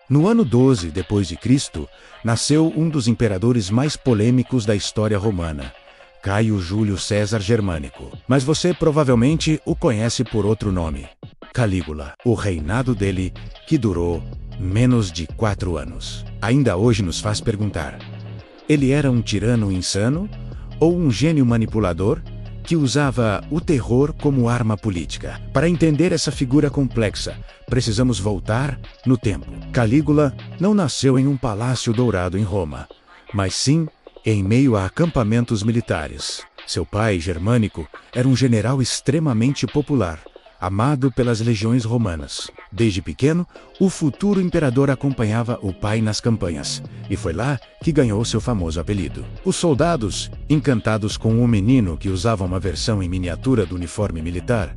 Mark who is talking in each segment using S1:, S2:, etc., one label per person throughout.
S1: No ano 12 depois de Cristo, nasceu um dos imperadores mais polêmicos da história romana, Caio Júlio César Germânico. Mas você provavelmente o conhece por outro nome, Calígula. O reinado dele, que durou menos de 4 anos, ainda hoje nos faz perguntar: ele era um tirano insano ou um gênio manipulador que usava o terror como arma política? Para entender essa figura complexa, precisamos voltar no tempo. Calígula não nasceu em um palácio dourado em Roma, mas sim em meio a acampamentos militares. Seu pai, Germânico, era um general extremamente popular, amado pelas legiões romanas. Desde pequeno, o futuro imperador acompanhava o pai nas campanhas, e foi lá que ganhou seu famoso apelido. Os soldados, encantados com o menino que usava uma versão em miniatura do uniforme militar,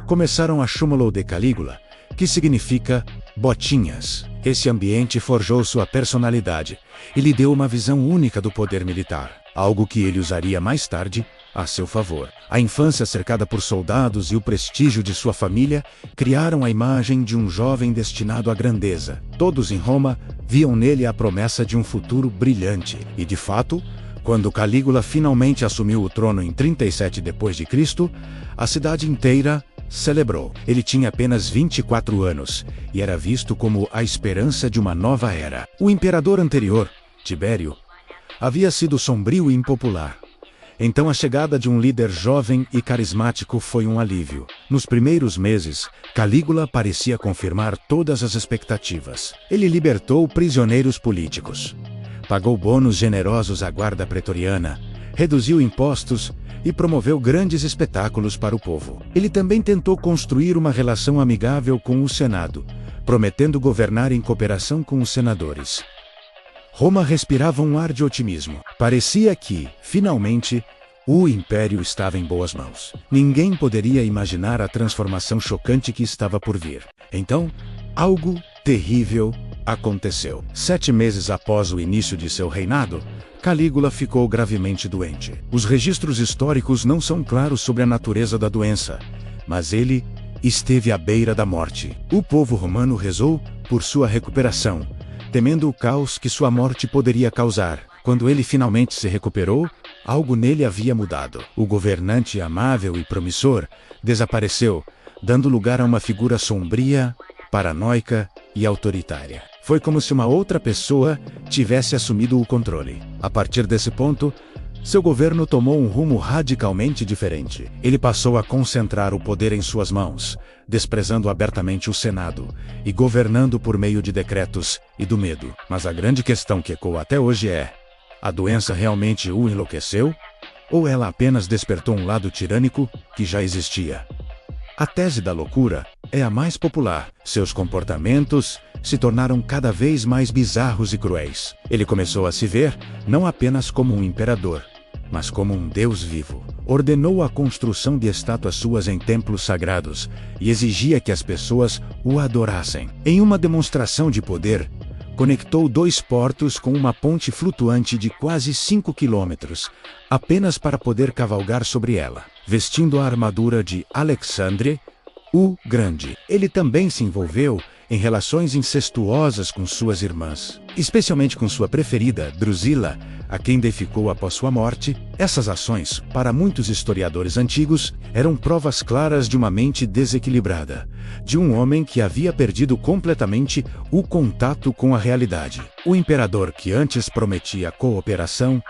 S1: começaram a chamá-lo de Calígula, que significa botinhas. Esse ambiente forjou sua personalidade e lhe deu uma visão única do poder militar, algo que ele usaria mais tarde a seu favor. A infância cercada por soldados e o prestígio de sua família criaram a imagem de um jovem destinado à grandeza. Todos em Roma viam nele a promessa de um futuro brilhante. E de fato, quando Calígula finalmente assumiu o trono em 37 depois de Cristo, a cidade inteira celebrou. Ele tinha apenas 24 anos e era visto como a esperança de uma nova era. O imperador anterior, Tibério, havia sido sombrio e impopular. Então a chegada de um líder jovem e carismático foi um alívio. Nos primeiros meses, Calígula parecia confirmar todas as expectativas. Ele libertou prisioneiros políticos, pagou bônus generosos à guarda pretoriana, reduziu impostos e promoveu grandes espetáculos para o povo. Ele também tentou construir uma relação amigável com o Senado, prometendo governar em cooperação com os senadores. Roma respirava um ar de otimismo. Parecia que, finalmente, o império estava em boas mãos. Ninguém poderia imaginar a transformação chocante que estava por vir. Então, algo terrível aconteceu. 7 meses após o início de seu reinado, Calígula ficou gravemente doente. Os registros históricos não são claros sobre a natureza da doença, mas ele esteve à beira da morte. O povo romano rezou por sua recuperação, temendo o caos que sua morte poderia causar. Quando ele finalmente se recuperou, algo nele havia mudado. O governante amável e promissor desapareceu, dando lugar a uma figura sombria, paranoica e autoritária. Foi como se uma outra pessoa tivesse assumido o controle. A partir desse ponto, seu governo tomou um rumo radicalmente diferente. Ele passou a concentrar o poder em suas mãos, desprezando abertamente o Senado e governando por meio de decretos e do medo. Mas a grande questão que ecoa até hoje é: a doença realmente o enlouqueceu? Ou ela apenas despertou um lado tirânico que já existia? A tese da loucura é a mais popular. Seus comportamentos se tornaram cada vez mais bizarros e cruéis. Ele começou a se ver não apenas como um imperador, mas como um deus vivo. Ordenou a construção de estátuas suas em templos sagrados e exigia que as pessoas o adorassem. Em uma demonstração de poder, conectou 2 portos com uma ponte flutuante de quase 5 quilômetros, apenas para poder cavalgar sobre ela, vestindo a armadura de Alexandre o Grande. Ele também se envolveu em relações incestuosas com suas irmãs, especialmente com sua preferida, Drusila, a quem deificou após sua morte. Essas ações, para muitos historiadores antigos, eram provas claras de uma mente desequilibrada, de um homem que havia perdido completamente o contato com a realidade. O imperador, que antes prometia cooperação,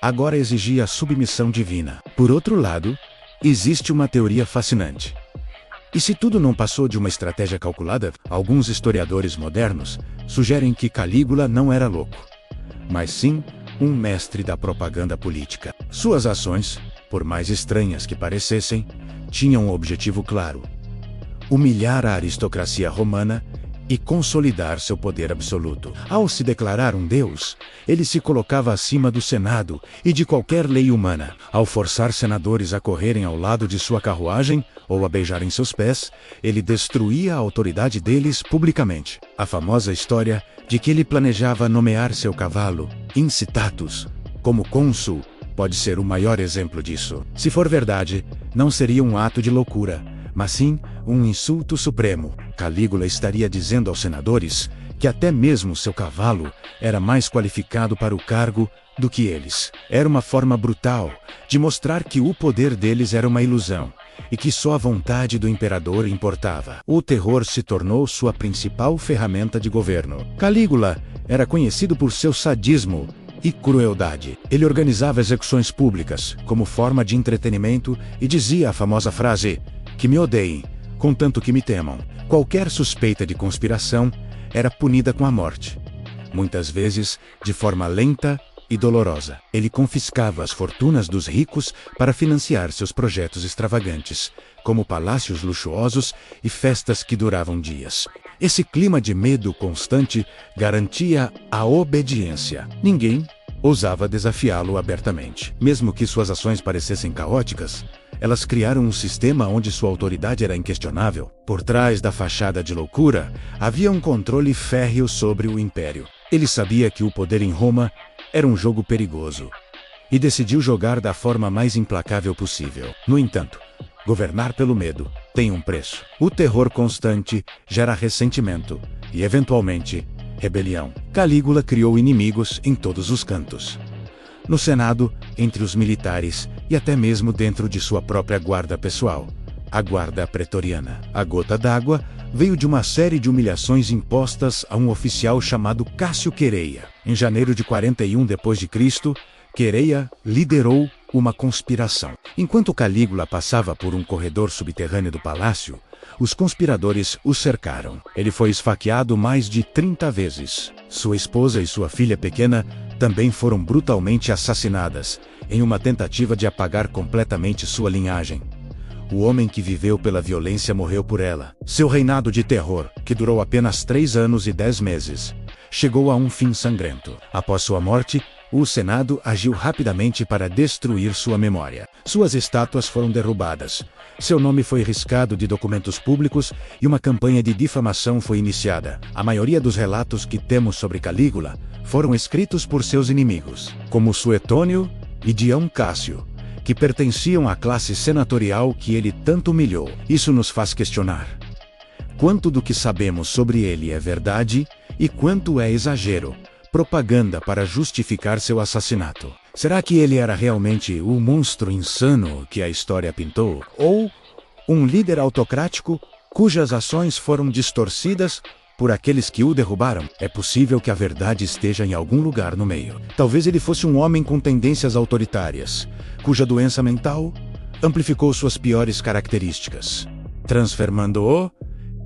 S1: agora exigia submissão divina. Por outro lado, existe uma teoria fascinante. E se tudo não passou de uma estratégia calculada, alguns historiadores modernos sugerem que Calígula não era louco, mas sim um mestre da propaganda política. Suas ações, por mais estranhas que parecessem, tinham um objetivo claro: humilhar a aristocracia romana e consolidar seu poder absoluto. Ao se declarar um deus, ele se colocava acima do Senado e de qualquer lei humana. Ao forçar senadores a correrem ao lado de sua carruagem ou a beijarem seus pés, ele destruía a autoridade deles publicamente. A famosa história de que ele planejava nomear seu cavalo, Incitatus, como cônsul, pode ser o maior exemplo disso. Se for verdade, não seria um ato de loucura, mas sim um insulto supremo. Calígula estaria dizendo aos senadores que até mesmo seu cavalo era mais qualificado para o cargo do que eles. Era uma forma brutal de mostrar que o poder deles era uma ilusão e que só a vontade do imperador importava. O terror se tornou sua principal ferramenta de governo. Calígula era conhecido por seu sadismo e crueldade. Ele organizava execuções públicas como forma de entretenimento e dizia a famosa frase: "Que me odeiem, contanto que me temam". Qualquer suspeita de conspiração era punida com a morte, muitas vezes de forma lenta e dolorosa. Ele confiscava as fortunas dos ricos para financiar seus projetos extravagantes, como palácios luxuosos e festas que duravam dias. Esse clima de medo constante garantia a obediência. Ninguém ousava desafiá-lo abertamente. Mesmo que suas ações parecessem caóticas, elas criaram um sistema onde sua autoridade era inquestionável. Por trás da fachada de loucura, havia um controle férreo sobre o império. Ele sabia que o poder em Roma era um jogo perigoso e decidiu jogar da forma mais implacável possível. No entanto, governar pelo medo tem um preço. O terror constante gera ressentimento e, eventualmente, rebelião. Calígula criou inimigos em todos os cantos. No Senado, entre os militares e até mesmo dentro de sua própria guarda pessoal, a guarda pretoriana. A gota d'água veio de uma série de humilhações impostas a um oficial chamado Cássio Quereia. Em janeiro de 41 d.C., Quereia liderou uma conspiração. Enquanto Calígula passava por um corredor subterrâneo do palácio, os conspiradores o cercaram. Ele foi esfaqueado mais de 30 vezes. Sua esposa e sua filha pequena também foram brutalmente assassinadas, em uma tentativa de apagar completamente sua linhagem. O homem que viveu pela violência morreu por ela. Seu reinado de terror, que durou apenas 3 anos e 10 meses, chegou a um fim sangrento. Após sua morte, o Senado agiu rapidamente para destruir sua memória. Suas estátuas foram derrubadas. Seu nome foi riscado de documentos públicos e uma campanha de difamação foi iniciada. A maioria dos relatos que temos sobre Calígula foram escritos por seus inimigos, como Suetônio e Dião Cássio, que pertenciam à classe senatorial que ele tanto humilhou. Isso nos faz questionar: quanto do que sabemos sobre ele é verdade e quanto é exagero, propaganda para justificar seu assassinato? Será que ele era realmente o monstro insano que a história pintou? Ou um líder autocrático cujas ações foram distorcidas por aqueles que o derrubaram? É possível que a verdade esteja em algum lugar no meio. Talvez ele fosse um homem com tendências autoritárias, cuja doença mental amplificou suas piores características, transformando-o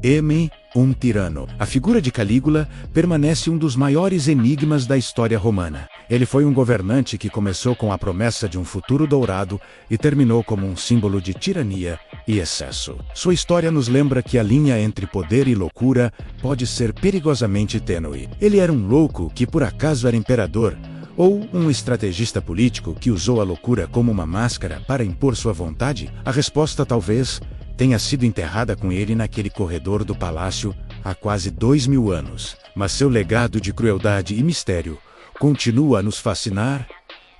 S1: em um tirano. A figura de Calígula permanece um dos maiores enigmas da história romana. Ele foi um governante que começou com a promessa de um futuro dourado e terminou como um símbolo de tirania e excesso. Sua história nos lembra que a linha entre poder e loucura pode ser perigosamente tênue. Ele era um louco que por acaso era imperador, ou um estrategista político que usou a loucura como uma máscara para impor sua vontade? A resposta talvez tenha sido enterrada com ele naquele corredor do palácio há quase 2000 anos. Mas seu legado de crueldade e mistério continua a nos fascinar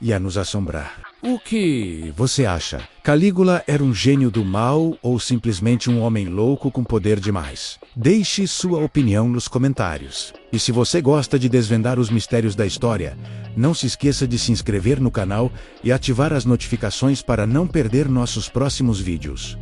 S1: e a nos assombrar. O que você acha? Calígula era um gênio do mal ou simplesmente um homem louco com poder demais? Deixe sua opinião nos comentários. E se você gosta de desvendar os mistérios da história, não se esqueça de se inscrever no canal e ativar as notificações para não perder nossos próximos vídeos.